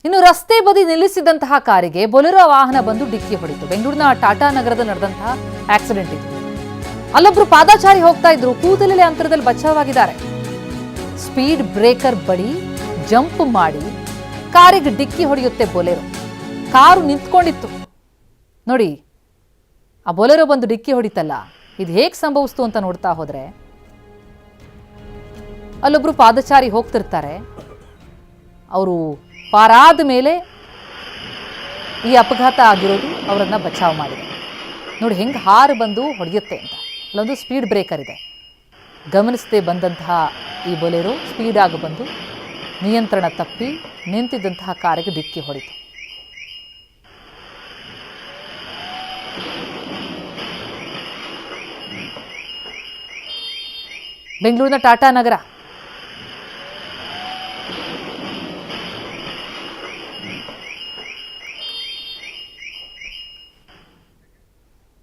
ಇನ್ನು ರಸ್ತೆ ಬದಿ ನಿಲ್ಲಿಸಿದಂತಹ ಕಾರಿಗೆ ಬೊಲೆರೋ ವಾಹನ ಬಂದು ಡಿಕ್ಕಿ ಹೊಡಿತು. ಬೆಂಗಳೂರಿನ ಟಾಟಾ ನಗರದಲ್ಲಿ ನಡೆದಂತಹ ಆಕ್ಸಿಡೆಂಟ್ ಇದು. ಅಲ್ಲೊಬ್ರು ಪಾದಾಚಾರಿ ಹೋಗ್ತಾ ಇದ್ರು, ಕೂದಲೆಲೆ ಅಂತರದಲ್ಲಿ ಬಚಾವಾಗಿದ್ದಾರೆ. ಸ್ಪೀಡ್ ಬ್ರೇಕರ್ ಬಳಿ ಜಂಪ್ ಮಾಡಿ ಕಾರಿಗೆ ಡಿಕ್ಕಿ ಹೊಡೆಯುತ್ತೆ ಬೊಲೆರೋ. ಕಾರು ನಿಂತ್ಕೊಂಡಿತ್ತು ನೋಡಿ, ಆ ಬೊಲೆರೋ ಬಂದು ಡಿಕ್ಕಿ ಹೊಡಿತಲ್ಲ, ಇದು ಹೇಗೆ ಸಂಭವಿಸ್ತು ಅಂತ ನೋಡ್ತಾ ಹೋದ್ರೆ, ಅಲ್ಲೊಬ್ರು ಪಾದಚಾರಿ ಹೋಗ್ತಿರ್ತಾರೆ, ಅವರು ಪಾರಾದ ಮೇಲೆ ಈ ಅಪಘಾತ ಆಗಿರೋದು ಅವರನ್ನ ಬಚಾವ್ ಮಾಡಿದೆ. ನೋಡಿ ಹೆಂಗೆ ಹಾರು ಬಂದು ಹೊಡೆಯುತ್ತೆ ಅಂತ. ಅಲ್ಲೊಂದು ಸ್ಪೀಡ್ ಬ್ರೇಕರ್ ಇದೆ, ಗಮನಿಸದೆ ಬಂದಂತಹ ಈ ಬೊಲೆರೋ ಸ್ಪೀಡ್ ಆಗಿ ಬಂದು ನಿಯಂತ್ರಣ ತಪ್ಪಿ ನಿಂತಿದ್ದಂತಹ ಕಾರಿಗೆ ಡಿಕ್ಕಿ ಹೊಡಿತು. ಬೆಂಗಳೂರಿನ ಟಾಟಾ ನಗರ